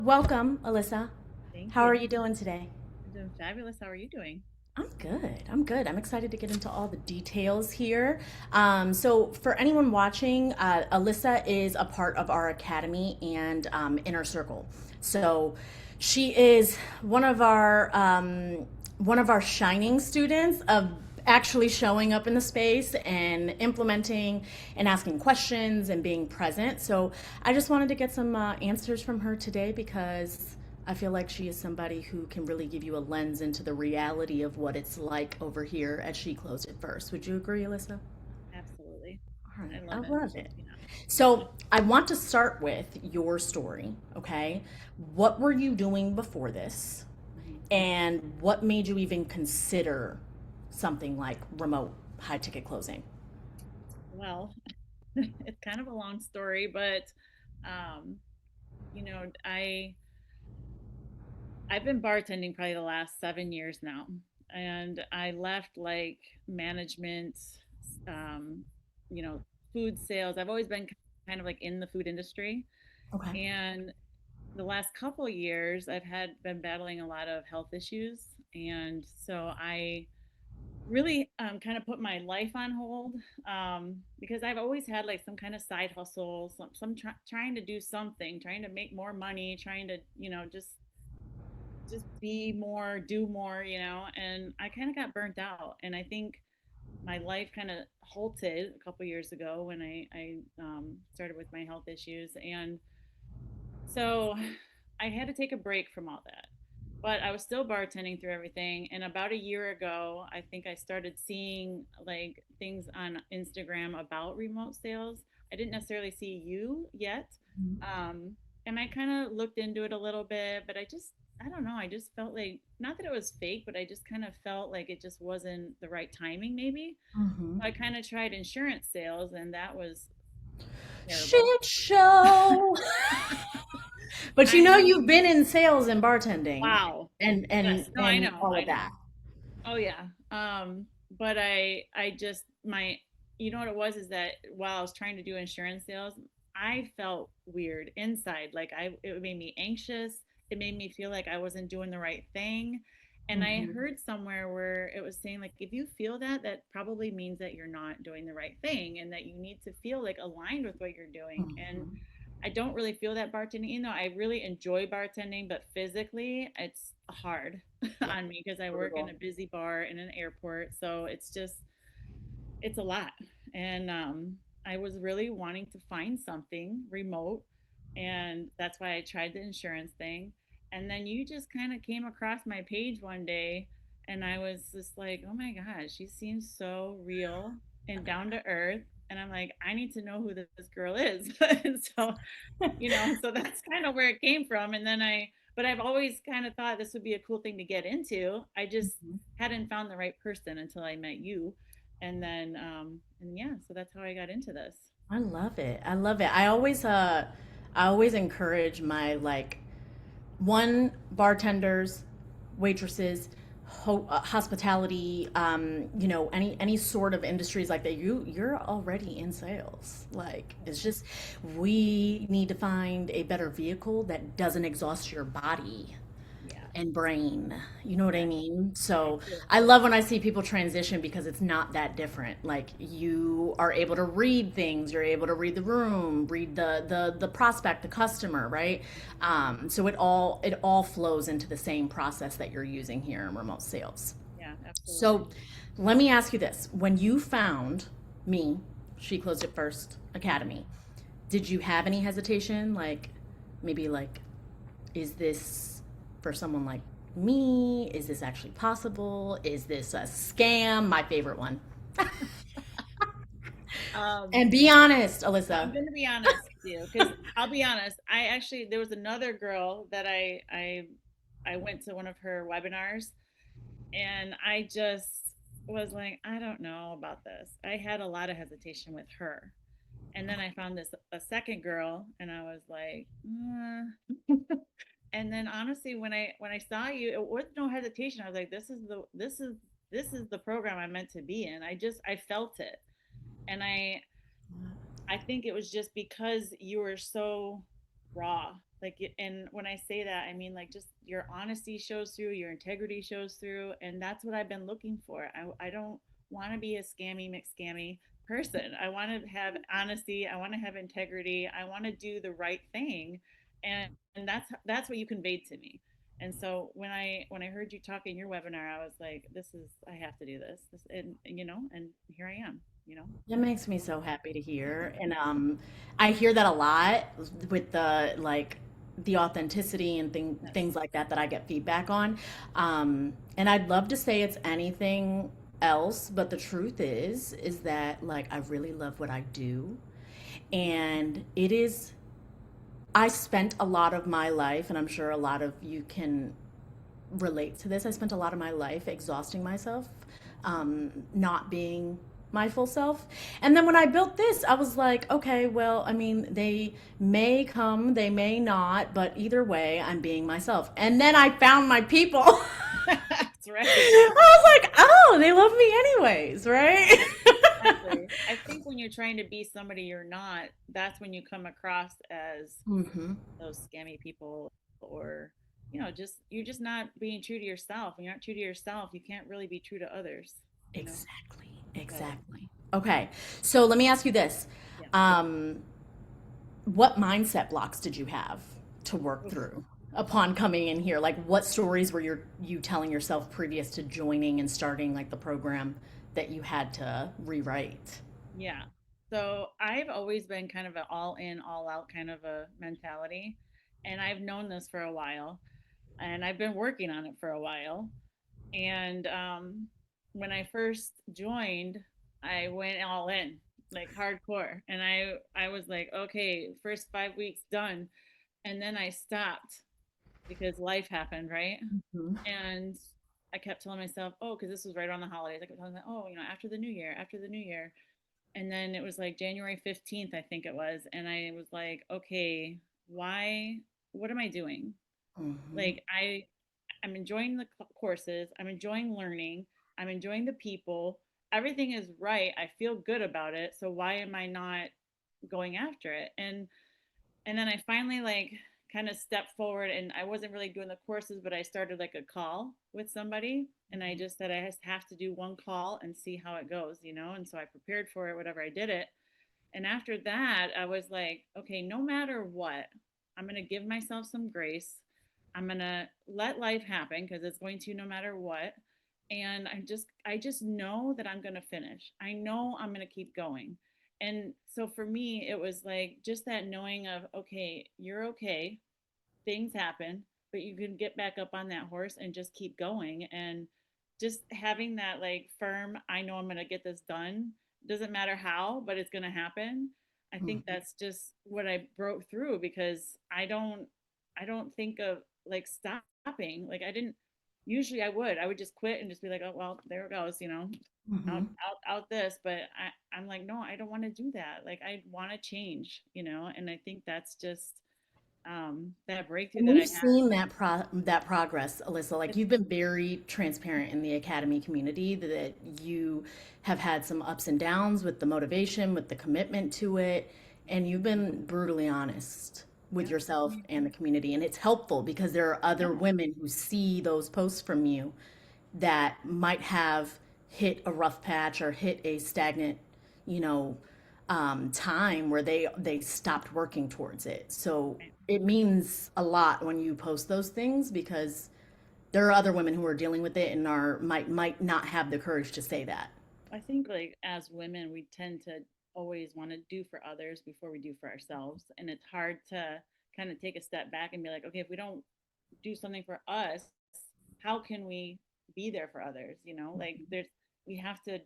Welcome, Alisa. Thank How are you. you doing today? I'm doing fabulous. How are you doing? I'm good. I'm good. I'm excited to get into all the details here. So, for anyone watching, Alyssa is a part of our academy and inner circle. So, she is one of our shining students of actually showing up in the space and implementing and asking questions and being present. So, I just wanted to get some answers from her today because I feel like she is somebody who can really give you a lens into the reality of what it's like over here as she closed it first. Would you agree, Alyssa? Absolutely. All I right, I love it. love it. Yeah. So I want to start with your story, okay? What were you doing before this? Mhm. And what made you even consider something like remote high ticket closing? Well, it's kind of a long story, but um, you know, I I've been bartending probably the last 7 years now, and I left like management, um, you know, food sales. I've always been kind of like in the food industry, Okay. and the last couple years I've had been battling a lot of health issues, and so I really kind of put my life on hold because I've always had like some kind of side hustle, trying to do something, trying to make more money, trying to just be more, do more, and I kind of got burnt out, and I think my life kind of halted a couple years ago when I started with my health issues, and so I had to take a break from all that. But I was still bartending through everything. And about a year ago, I think I started seeing like things on Instagram about remote sales. I didn't necessarily see you yet. Um, and I kind of looked into it a little bit, but I don't know. I just felt like, not that it was fake, but I just kind of felt like it just wasn't the right timing, maybe. Mm-hmm. So I kind of tried insurance sales, and that was terrible. Shit show. But you I know know. you've been in sales and bartending Wow. and Yes. and No, I and know. all I of know. that. Oh yeah. But I just my you know what it was is that while I was trying to do insurance sales, I felt weird inside. Like it made me anxious. It made me feel like I wasn't doing the right thing. And I Mm-hmm. heard somewhere where it was saying like if you feel that, that probably means that you're not doing the right thing and that you need to feel like aligned with what you're doing. And Mm-hmm. I don't really feel that bartending. I really enjoy bartending, but physically it's hard Yeah. on me because I work in Brutal. a busy bar in an airport. So it's a lot. And I was really wanting to find something remote. And that's why I tried the insurance thing. And then you just kind of came across my page one day. And I was just like, oh my God, she seems so real and down to earth. And I'm like, I need to know who this girl is. And so so that's kind of where it came from. But I've always kind of thought this would be a cool thing to get into. I just Mhm. hadn't found the right person until I met you. And yeah, so that's how I got into this. I love it. I love it. I always encourage my like one bartenders, waitresses, hospitality, any sort of industries like that. You're already in sales. Like it's just we need to find a better vehicle that doesn't exhaust your body Yeah, and brain. You know what I yeah, mean? So I absolutely. love when I see people transition because it's not that different. Like you are able to read things, you're able to read the room, read the prospect, the customer, right? So it all flows into the same process that you're using here in remote sales. Yeah, absolutely. So let me ask you this: when you found me, she closed it first academy. Did you have any hesitation? Like maybe like is this for someone like me? Is this actually possible? Is this a scam? My favorite one. Um, And be honest, I'm Alyssa. gonna be honest with you because I'll be honest. I actually there was another girl that I went to one of her webinars. And I just was like, I don't know about this. I had a lot of hesitation with her. And then I found this a second girl and I was like, and then honestly when I saw you, it was no hesitation. I was like, this is the program I'm meant to be in. I felt it. And I think it was just because you were so raw And when I say that, I mean like just your honesty shows through, your integrity shows through, and that's what I've been looking for. I don't want to be a scammy McScammy person. I want to have honesty. I want to have integrity. I want to do the right thing, and that's what you conveyed to me. And so when I heard you talk in your webinar, I was like, this is I have to do this. This and and here I am. You know. That makes me so happy to hear. And I hear that a lot with the like the authenticity and Yes. things like that that I get feedback on. And I'd love to say it's anything else, but the truth is that like I really love what I do. And it is I spent a lot of my life, and I'm sure a lot of you can relate to this. I spent a lot of my life exhausting myself, not being my full self. And then when I built this, I was like, okay, well, I mean, they may come, they may not, but either way, I'm being myself. And then I found my people. That's right. I was like, oh, they love me anyways, right? Exactly. I think when you're trying to be somebody you're not, that's when you come across as hmm those scammy people or just you're just not being true to yourself. When you're not true to yourself, you can't really be true to others, you know? Exactly. So, Exactly. Okay. So let me ask you this. yeah. Um, what mindset blocks did you have to work Oof. through upon coming in here? Like what stories were you telling yourself previous to joining and starting like the program that you had to rewrite? Yeah. So, I've always been kind of an all in, all out kind of a mentality, and I've known this for a while, and I've been working on it for a while. And when I first joined, I went all in, like hardcore. And I was like, okay, first 5 weeks done. And then I stopped because life happened, right? Mhm. And I kept telling myself, oh, because this was right around the holidays. I kept telling myself, oh, after the new year, after the new year. And then it was like January 15th, I think it was. And I was like, okay, why? What am I doing? Mhm. Like, I'm enjoying the courses. I'm enjoying learning. I'm enjoying the people. Everything is right. I feel good about it. So why am I not going after it? And then I finally like kind of stepped forward and I wasn't really doing the courses, but I started like a call with somebody and I just said I just have to do one call and see how it goes. And so I prepared for it, whatever I did it. And after that, I was like, okay, no matter what, I'm going to give myself some grace. I'm going to let life happen because it's going to no matter what. And I just know that I'm going to finish. I know I'm going to keep going. And so for me, it was like just that knowing of, okay, you're okay. Things happen, but you can get back up on that horse and just keep going. And just having that like firm, I know I'm going to get this done. Doesn't matter how, but it's going to happen. I think Mhm. that's just what I broke through because I don't think of like stopping. Like I didn't usually I would just quit and just be like, oh well, there it goes, out Mhm. out this. But I'm like, no, I don't want to do that. Like I want to change. And I think that's just that breakthrough And that I we've had. seen that progress, Alyssa. Like you've been very transparent in the academy community that you have had some ups and downs with the motivation, with the commitment to it, and you've been brutally honest with Yep. yourself and the community. And it's helpful because there are other Yeah. women who see those posts from you that might have hit a rough patch or hit a stagnant, you know, time where they stopped working towards it. So Right. it means a lot when you post those things because there are other women who are dealing with it and are might not have the courage to say that. I think like as women, we tend to always want to do for others before we do for ourselves. And it's hard to kind of take a step back and be like, okay, if we don't do something for us, how can we be there for others? Like we have to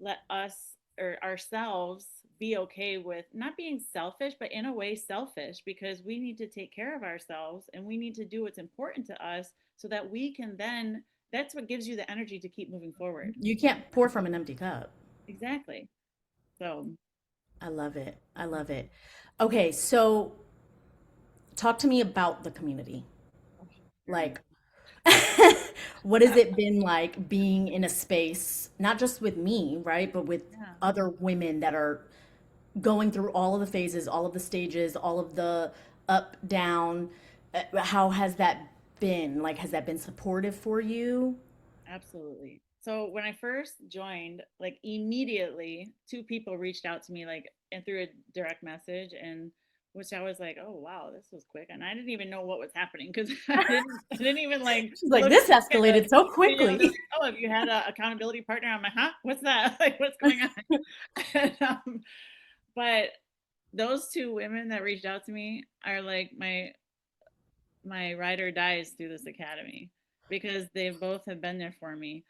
let us or ourselves be okay with not being selfish, but in a way selfish because we need to take care of ourselves and we need to do what's important to us so that we can then, that's what gives you the energy to keep moving forward. You can't pour from an empty cup. Exactly. So, I love it. I love it. Okay, so talk to me about the community. oh, sure. Like what has it been like being in a space, not just with me, right, but with Yeah. other women that are going through all of the phases, all of the stages, all of the up, down? How has that been? Like, has that been supportive for you? Absolutely. So when I first joined, like immediately, two people reached out to me, like, and through a direct message, and which I was like, oh wow, this was quick, and I didn't even know what was happening because I didn't even like She's like, look this at the escalated so video. They're quickly. like, oh, have you had a accountability partner? I'm like, huh? What's that? Like, what's going on? And, but those two women that reached out to me are like my ride or dies through this academy because they both have been there for me.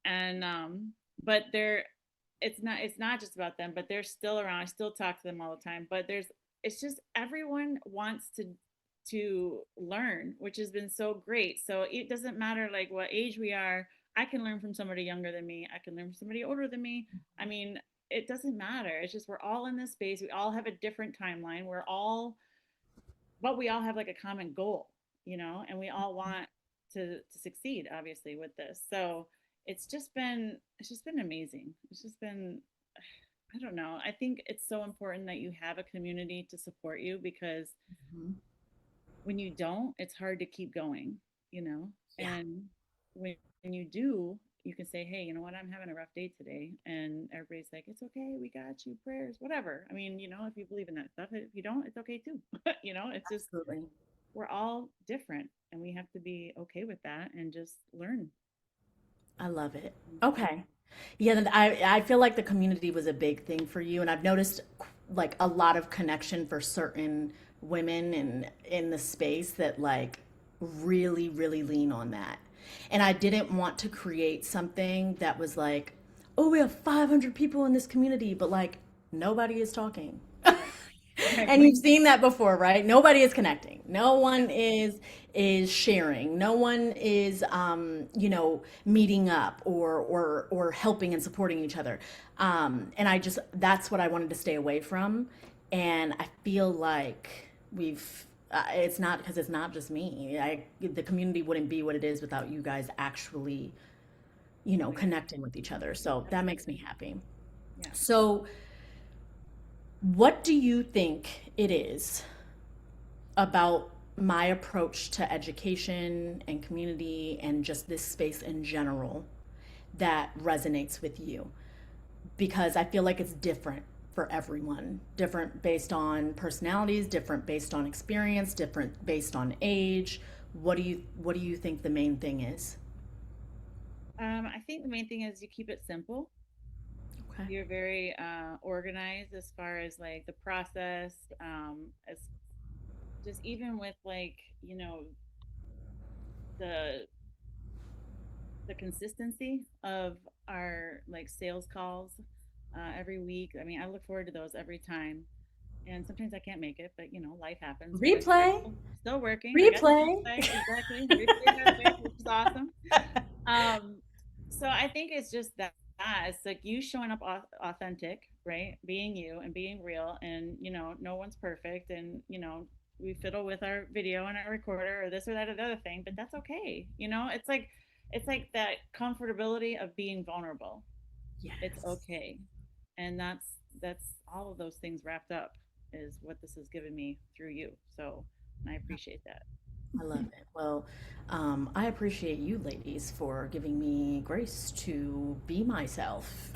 And but they're it's not just about them, but they're still around. I still talk to them all the time, but there's it's just everyone wants to learn, which has been so great. So it doesn't matter like what age we are. I can learn from somebody younger than me. I can learn from somebody older than me. I mean, it doesn't matter. It's just we're all in this space. We all have a different timeline. We're all but we all have like a common goal, and we all want to succeed obviously with this. So it's just been amazing. It's just been I don't know. I think it's so important that you have a community to support you because Mhm. when you don't, it's hard to keep going, you know? Yeah, And when you do, you can say, hey, you know what, I'm having a rough day today. And everybody's like, it's okay, we got you, prayers, whatever. I mean, if you believe in that stuff, if you don't, it's okay too. It's just absolutely. we're all different and we have to be okay with that and just learn. I love it. Yeah. Okay. Yeah, then I feel like the community was a big thing for you, and I've noticed like a lot of connection for certain women in the space that like really, really lean on that. And I didn't want to create something that was like, oh, we have 500 people in this community, but like nobody is talking. Right. Right. And you've seen that before, right? Nobody is connecting. No Yeah. one is sharing. No one is meeting up or helping and supporting each other. And I just that's what I wanted to stay away from. And I feel like we've it's not because it's not just me. The community wouldn't be what it is without you guys actually, Oh yeah. connecting with each other. So that makes me Absolutely. happy. Yeah. So what do you think it is about my approach to education and community and just this space in general that resonates with you? Because I feel like it's different for everyone, different based on personalities, different based on experience, different based on age. What do you think the main thing is? I think the main thing is you keep it simple. Okay. You're very organized as far as like the process, as just even with like, the the consistency of our like sales calls every week. I mean, I look forward to those every time. And sometimes I can't make it, but life happens, right? I'm Replay, still working. I got the replay. website, exactly. Replay by the way, which is awesome. Um, so I think it's just that it's like you showing up authentic, right? Being you and being real, and no one's perfect, and we fiddle with our video and our recorder or this or that or the other thing, but that's okay. It's like that comfortability of being vulnerable. It's Yes. okay, and that's all of those things wrapped up is what this has given me through you. So I appreciate that. I love it. Well, I appreciate you ladies for giving me grace to be myself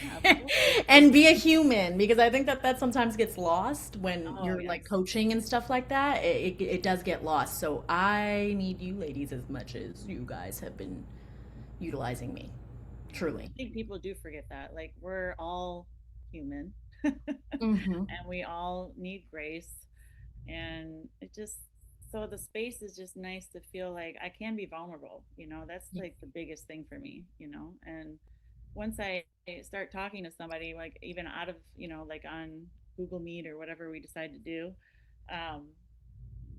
Yeah, of course. and be a human because I think that that sometimes gets lost when Oh you're like yes. coaching and stuff like that. It does get lost. So I need you ladies as much as you guys have been utilizing me, I truly. think people do forget that. Like we're all human Hmm. and we all need grace. And it just so the space is just nice to feel like I can be vulnerable. That's like the biggest thing for me. And once I start talking to somebody, like even out of, like on Google Meet or whatever we decide to do, um,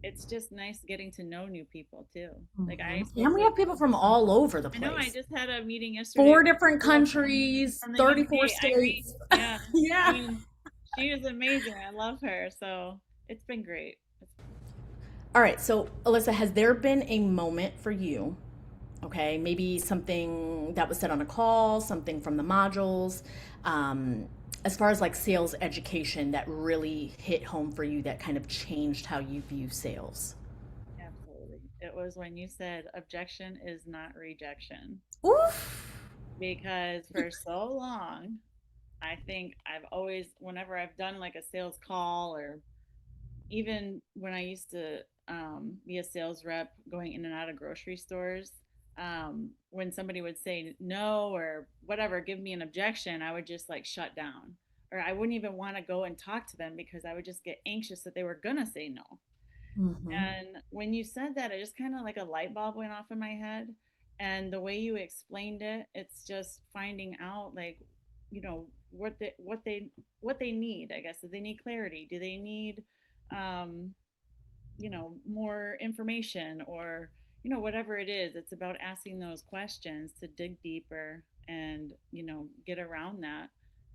it's just nice getting to know new people too. Like I And spoke we with have people from all over the I know I place. just had a meeting yesterday Four with different a girl countries, from the 34 UK, Irene. states. Yeah. I Yeah. mean, she is amazing. I love her. So it's been great. All right, so Alyssa, has there been a moment for you? Okay, maybe something that was said on a call, something from the modules, um, as far as like sales education that really hit home for you that kind of changed how you view sales? Absolutely. It was when you said objection is not rejection. Oof. Because for so long, I think I've always, whenever I've done like a sales call, or even when I used to be a sales rep going in and out of grocery stores, when somebody would say no or whatever, give me an objection, I would just like shut down. Or I wouldn't even want to go and talk to them because I would just get anxious that they were going to say no. Hmm. And when you said that, it just kind of like a light bulb went off in my head. And the way you explained it, it's just finding out like, what they need, I guess. Do they need clarity? Do they need um, more information, or whatever it is. It's about asking those questions to dig deeper and get around that.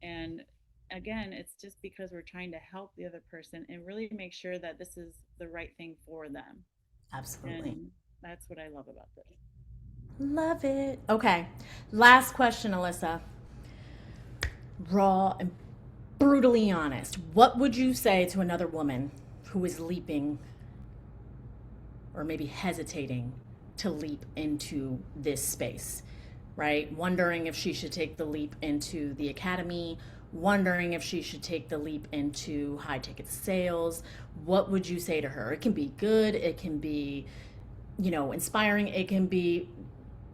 And again, it's just because we're trying to help the other person and really make sure that this is the right thing for them. Absolutely. And that's what I love about this. Love it. Okay. Last question, Alyssa. Raw and brutally honest. What would you say to another woman who is leaping or maybe hesitating to leap into this space, right? Wondering if she should take the leap into the academy, wondering if she should take the leap into high ticket sales. What would you say to her? It can be good, it can be, inspiring, it can be,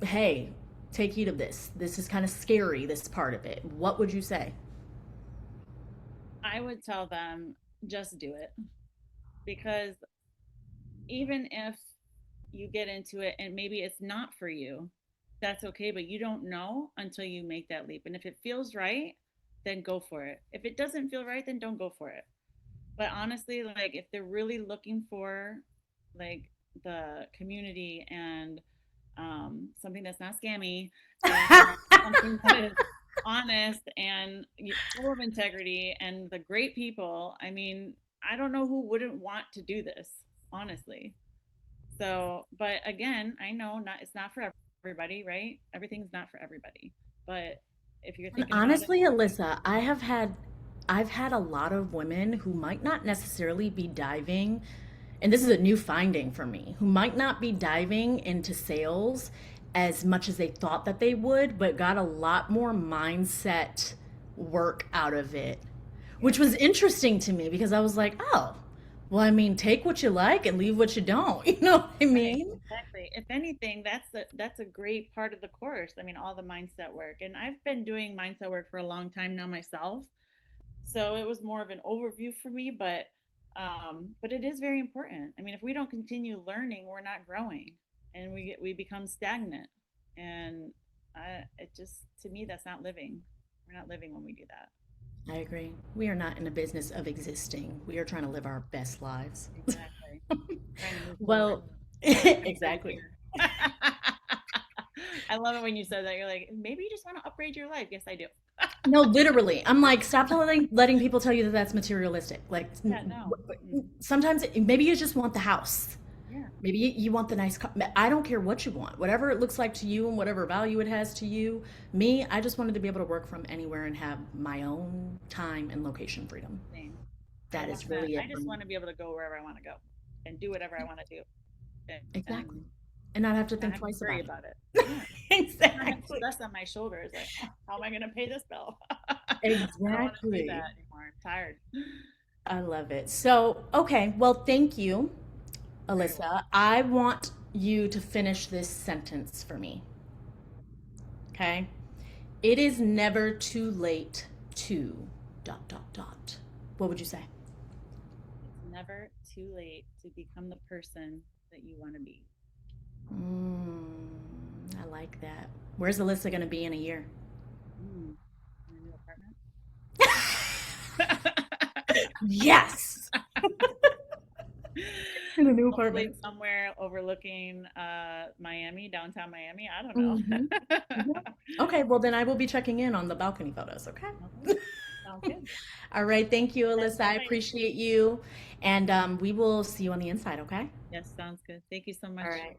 hey, take heed of this. This is kind of scary, this part of it. What would you say? I would tell them just do it, because even if you get into it and maybe it's not for you, that's okay, but you don't know until you make that leap. And if it feels right, then go for it. If it doesn't feel right, then don't go for it. But honestly, like if they're really looking for like the community and something that's not scammy, and something that is honest and full of integrity and the great people, I mean, I don't know who wouldn't want to do this, honestly. So, but again, I know not it's not for everybody, right? Everything's not for everybody. But if you're And thinking about it, honestly, Alyssa, I've had a lot of women who might not necessarily be diving, and this is a new finding for me, who might not be diving into sales as much as they thought that they would, but got a lot more mindset work out of it, yeah, which was interesting to me because I was like, oh, well, I mean, take what you like and leave what you don't. You know what I right, mean? exactly. If anything, that's a great part of the course. I mean, all the mindset work. And I've been doing mindset work for a long time now myself. So it was more of an overview for me, but it is very important. I mean, if we don't continue learning, we're not growing, and we become stagnant. And it just, to me, that's not living. We're not living when we do that. I agree. We are not in the business of existing. We are trying to live our best lives. Exactly. Trying to move forward. Well, Not trying to live exactly. here. I love it when you said that. You're like, maybe you just want to upgrade your life. Yes, I do. No, literally. I'm like, stop letting people tell you that that's materialistic. Like, Yeah, no. Mm-mm. sometimes maybe you just want the house. Yeah, Maybe you want the nice car. I don't care what you want. Whatever it looks like to you and whatever value it has to you. Me, I just wanted to be able to work from anywhere and have my own time and location freedom. same. I That want is that. really I it for just me. want to be able to go wherever I want to go and do whatever I want to do, Exactly. and And not have to not think have to twice worry about it. about it. Yeah. Not have Exactly. stress on my shoulders. Like, oh, how am I going to pay this bill? I don't want to do Exactly. that anymore. I'm tired. I love it. So, okay. Well, thank you, You're very Alyssa. welcome. I want you to finish this sentence for me. Okay? It is never too late to dot dot dot. What would you say? It's never too late to become the person that you want to be. I like that. Where's Alyssa going to be in a year? In a new apartment. Yes. In a new Hopefully apartment. somewhere overlooking Miami, downtown Miami. I don't know. Hmm. Okay, well then I will be checking in on the balcony photos, okay? Okay. Sounds good. All right, thank you, That's Alyssa. I exciting. appreciate you. And we will see you on the inside, okay? Yes, sounds good. Thank you so All much. right.